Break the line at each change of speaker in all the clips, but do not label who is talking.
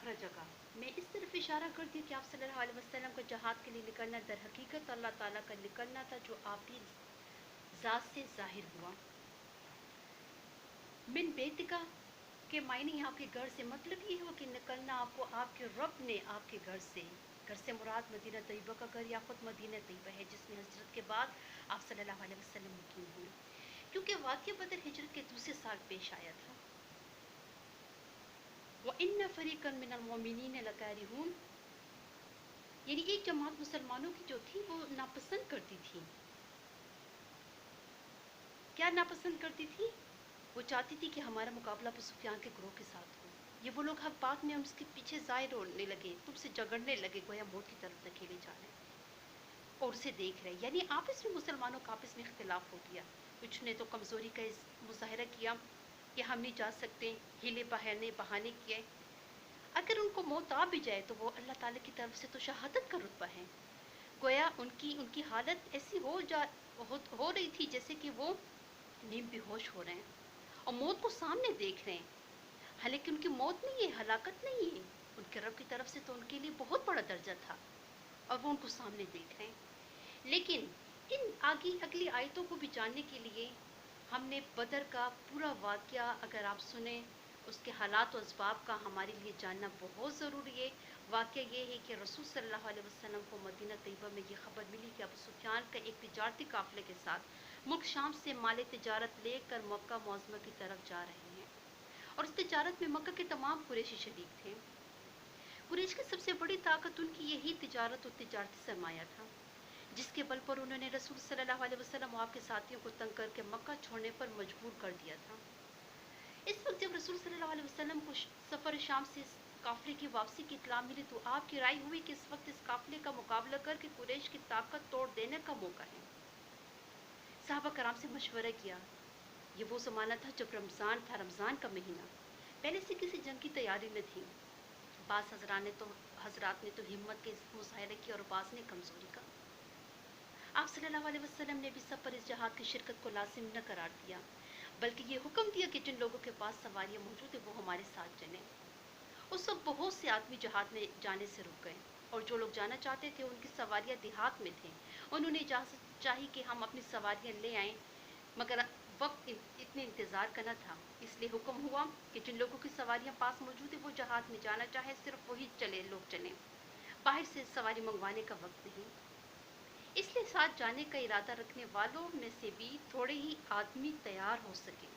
आखिरी जगह मैं इस तरफ इशारा करती हूँ कि आप सल्लल्लाहु अलैहि वसल्लम को जहाद के लिए निकलना दर हकीकत अल्लाह ताला का निकलना था, जो आपकी ज़ात से ज़ाहिर हुआ। मिन बेतिका के मायने यहाँ के घर से मतलब ये हो कि निकलना आपको आपके रब ने आपके घर से मुराद मदीना तैयबा का घर या ख़ुद मदीना तैयबा है, जिसमें हिजरत के बाद आप सल्लल्लाहु अलैहि वसल्लम मुकीम हुए, क्योंकि वाक़या बदर हिजरत के दूसरे साल पेश आया था। व इन्न फ़रीक़न मिनल मुमिनीन लकारिहून, यानी एक जमात मुसलमानों की जो थी वो नापसंद करती थी। क्या नापसंद करती थी? वो चाहती थी कि हमारा मुकाबला अबू सुफियान के ग्रोह के साथ हो। ये वो लोग हर बात में उसके पीछे ज़ाहिर होने लगे, तुमसे झगड़ने लगे, गोया मौत की तरफ धकेले जा रहे हैं और उसे देख रहे, यानी आपस में मुसलमानों का आपस में इख्तिलाफ हो गया। कुछ ने तो कमज़ोरी का मुजाहरा किया कि हम नहीं जा सकते, हिले बहाने किए। अगर उनको मौत आ भी जाए तो वो अल्लाह ताला की तरफ से तो शहादत का रुतबा है। गोया उनकी हालत ऐसी हो रही थी जैसे कि वो नीम बेहोश हो रहे हैं और मौत को सामने देख रहे हैं। हालांकि उनकी मौत नहीं है, हलाकत नहीं है, उनके रब की तरफ से तो उनके लिए बहुत बड़ा दर्जा था और वो उनको सामने देख रहे हैं। लेकिन इन अगली आयतों को भी जानने के लिए हमने बदर का पूरा वाक़या अगर आप सुने, उसके हालात और असबाब का हमारे लिए जानना बहुत ज़रूरी है। वाक़या ये है कि रसूल सल्लल्लाहु अलैहि वसल्लम को मदीना तैयबा में ये ख़बर मिली कि अबू सुफियान का एक तिजारती काफ़िले के साथ मुल्क शाम से माल तिजारत लेकर मक्का मुअज़्ज़मा की तरफ जा रहे हैं और इस तिजारत में मक्का के तमाम कुरैशी शरीक थे। कुरैश की सबसे बड़ी ताकत उनकी यही तिजारत और तिजारती सरमाया था, जिसके बल पर उन्होंने रसूल सल्लल्लाहु अलैहि वसल्लम और आपके साथियों को तंग करके मक्का छोड़ने पर मजबूर कर दिया था। इस वक्त जब रसूल सल्लल्लाहु अलैहि वसल्लम को सफ़र शाम से इस काफ़िले की वापसी की इत्तला मिली तो आपकी राय हुई कि इस वक्त इस काफ़िले का मुकाबला करके कुरैश की ताकत तोड़ देने का मौका है। सहाबा कराम से मशवरा किया। ये वो ज़माना था जब रमज़ान था, रमज़ान का महीना, पहले से किसी जंग की तैयारी न थी। बाज़ हज़रात ने तो हिम्मत के मुज़ाहरा किया और बाज़ ने कमज़ोरी का। आप सल्लल्लाहु अलैहि वसल्लम ने भी सब पर इस जहाद की शिरकत को लाजिम न करार दिया, बल्कि ये हुक्म दिया कि जिन लोगों के पास सवारियाँ मौजूद है वो हमारे साथ चलें। उस वक्त बहुत से आदमी जहाद में जाने से रुक गए और जो लोग जाना चाहते थे उनकी सवारियाँ देहात में थे। उन्होंने इजाज़त चाही कि हम अपनी सवारियाँ ले आएँ, मगर वक्त इतने इंतज़ार का न था, इसलिए हुक्म हुआ कि जिन लोगों की सवारियाँ पास मौजूद है वो जहाज में जाना चाहे, सिर्फ वही लोग चलें, बाहर से सवारी मंगवाने का वक्त नहीं। इसलिए साथ जाने का इरादा रखने वालों में से भी थोड़े ही आदमी तैयार हो सके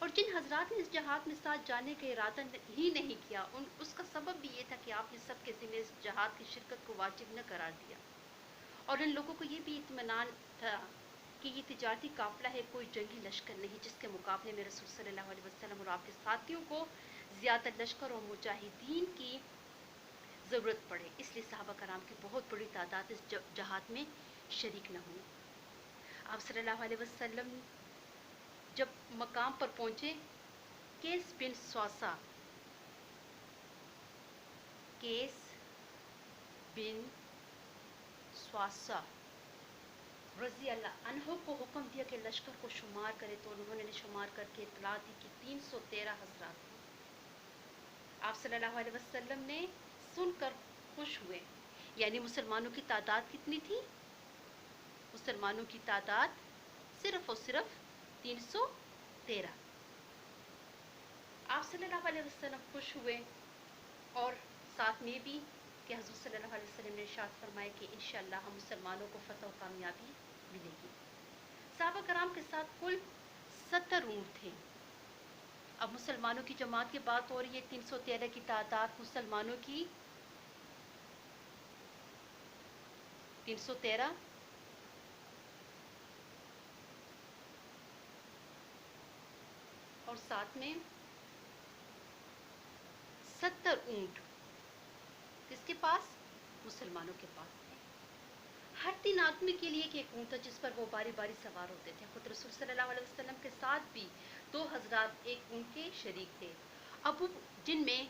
और जिन हजरात ने इस जहाद में साथ जाने का इरादा ही नहीं किया उसका सबब भी ये था कि आपने सबके ज़िम्मे इस जहाद की शिरकत को वाजिब न करार दिया और इन लोगों को ये भी इत्मीनान था कि ये तिजारती काफ़िला है, कोई जंगी लश्कर नहीं जिसके मुकाबले में रसूल सल्लल्लाहु अलैहि वसल्लम और आपके साथियों को ज़्यादा लश्कर और मुजाहिदीन की ज़रूरत पड़े। इसलिए सहाबा कराम की बहुत बड़ी तादाद इस जहाद में शरीक न हुई। आप सल्लल्लाहु अलैहि वसल्लम जब मकाम पर पहुँचे, केस बिन स्वासा केस बिन स्वासा रज़ी अल्लाह अन्हु को हुक्म दिया कि लश्कर को शुमार करे, तो उन्होंने शुमार करके इतला दी कि 313 हज़रात हैं। आप सल्लल्लाहु अलैहि वसल्लम ने सुनकर खुश हुए। यानी मुसलमानों की तादाद कितनी थी? मुसलमानों की तादाद सिर्फ और सिर्फ 313। आप सल्लल्लाहु अलैहि वसल्लम खुश हुए और साथ में भी कि हज़रत सल्लल्लाहु अलैहि वसल्लम ने इरशाद फरमाया कि इंशाअल्लाह हम मुसलमानों को फ़तह और कामयाबी मिलेगी। सहाबा कराम के साथ कुल 70 ऊँट थे। अब मुसलमानों की जमात की बात हो रही है, 313 की तादाद मुसलमानों की 313 और साथ में 70 ऊँट किसके पास? मुसलमानों के पास थे। हर 3 आदमी के लिए एक ऊँट था जिस पर वो बारी बारी सवार होते थे। खुद रसूल सल्लल्लाहु अलैहि वसल्लम के साथ भी 2 हज़रात एक ऊँट के शरीक थे, जिनमें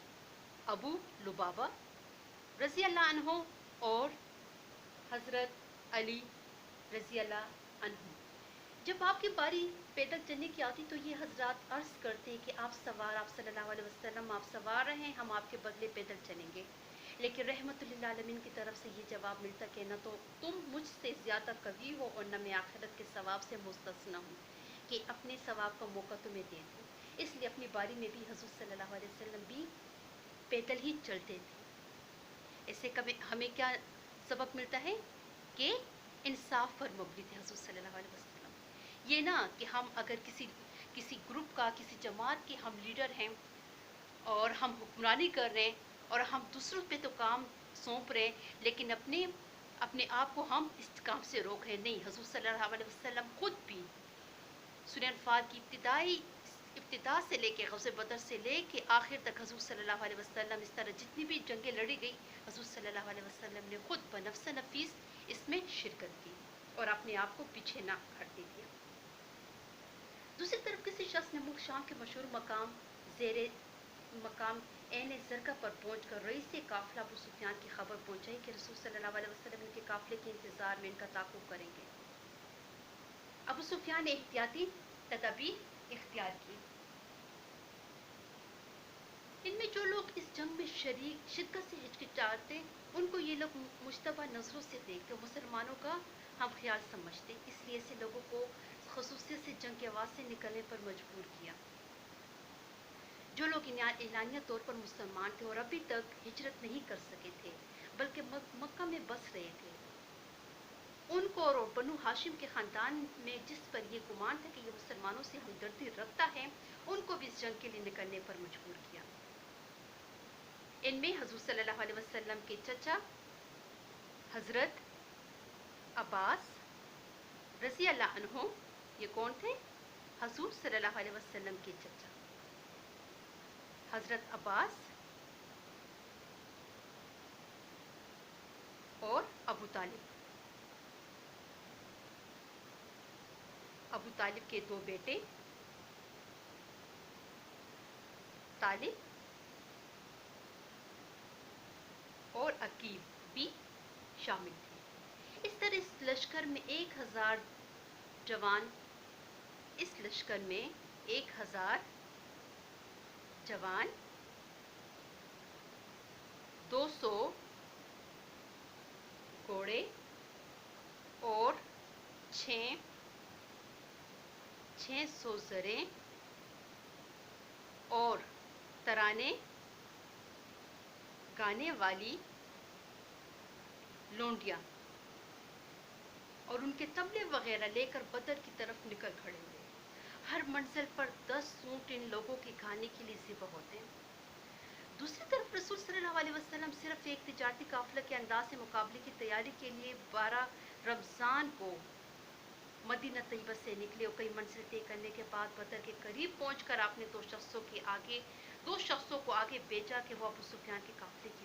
अबू लुबाबा रज़ी अल्लाह अन्हु और हज़रत अली रज़ी अल्लाह अन्हु। जब आपकी बारी पैदल चलने की आती तो ये हजरात अर्ज करते कि आप सवार, आप सल्लल्लाहु अलैहि वसल्लम आप सवार रहें, हम आपके बदले पैदल चलेंगे। लेकिन रहमतुल लिल आलमीन की तरफ से ये जवाब मिलता कि न तो तुम मुझसे ज़्यादा कवी हो और न मैं आखिरत के सवाब से मुस्तस्ना हूँ कि अपने सवाब का मौका तुम्हें दे दूँ। इसलिए अपनी बारी में भी हजूर सल्लल्लाहु अलैहि वसल्लम भी पैदल ही चलते थे। इससे कभी हमें क्या सबक मिलता है कि इंसाफ पर मबनी थे हजूर सल्लल्लाहु अलैहि वसल्लम। ये ना कि हम अगर किसी किसी ग्रुप का, किसी जमात के हम लीडर हैं और हम हुक्मरानी कर रहे हैं और हम दूसरों पे तो काम सौंप रहे हैं, लेकिन अपने अपने आप को हम इस काम से रोक रहे हैं। नहीं, हजूर सल्लल्लाहु अलैहि वसल्लम खुद भी सूरह अनफाल की इब्तिदा से लेके गज़वे बदर से लेके आखिर तक हजूर सल्लल्लाहु अलैहि वसल्लम इस तरह जितनी भी जंगें लड़ी गई, हजूर सल्लल्लाहु अलैहि वसल्लम ने खुद बनफ्स नफीस इसमें शिरकत की और अपने आप को पीछे ना हटने दिया। दूसरी तरफ किसी शख्स ने मुल्क शाम के मशहूर मकाम एन ज़रका पर पहुंचकर रईस काफिला अबू सुफियान की खबर पहुंचाई कि रसूल सल्लल्लाहु अलैहि वसल्लम इनके काफिले के इंतजार में इनका ताक़ुब करेंगे। अबू सुफियान ने एहतियाती तदबीर इख्तियार की। इनमें जो लोग इस जंग में शिद्दत से हिचकिचाते, उनको ये लोग मुश्तबा नज़रों से देखते, मुसलमानों का हम ख्याल समझते, इसलिए ऐसे लोगों को खसूसियत से जंग के आवाज़ से निकलने पर मजबूर किया। जो लोग एलानिया तौर पर मुसलमान थे और अभी तक हिजरत नहीं कर सके थे बल्कि मक्का में बस रहे थे, उनको और बनु हाशिम के ख़ानदान में जिस पर यह गुमान था कि ये मुसलमानों से हमदर्दी रखता है, उनको भी इस जंग के लिए निकलने पर मजबूर किया। इनमें हजूर सल्लल्लाहु अलैहि वसल्लम के चचा हज़रत अब्बास रज़ी अल्लाह अन्हु, ये कौन थे? हजूर सल्लल्लाहु अलैहि वसल्लम के चचा हज़रत अब्बास और अबू तालिब। अबू तालिब के दो बेटे तालिब और अकीब भी शामिल थे। इस तरह इस लश्कर में 1000 जवान, इस लश्कर में 1000 जवान, 200 घोड़े और 600 ज़रें और तराने गाने वाली लोंडियाँ और उनके तबले वगैरह लेकर बदर की तरफ निकल खड़े हुए। हर मंजिल पर 10 ऊंट इन लोगों के खाने के लिए ज़िबा होते हैं। दूसरी तरफ रसूल सल्लल्लाहु अलैहि वसल्लम सिर्फ एक तिजारती काफिले के अंदाज से मुकाबले की तैयारी के लिए 12 रमज़ान को मदीना तैयबा से निकले और कई मंजिल तय करने के बाद बदर के करीब पहुंचकर आपने दो शख्सों को आगे भेजा कि वो अबू सुफियान के काफिले की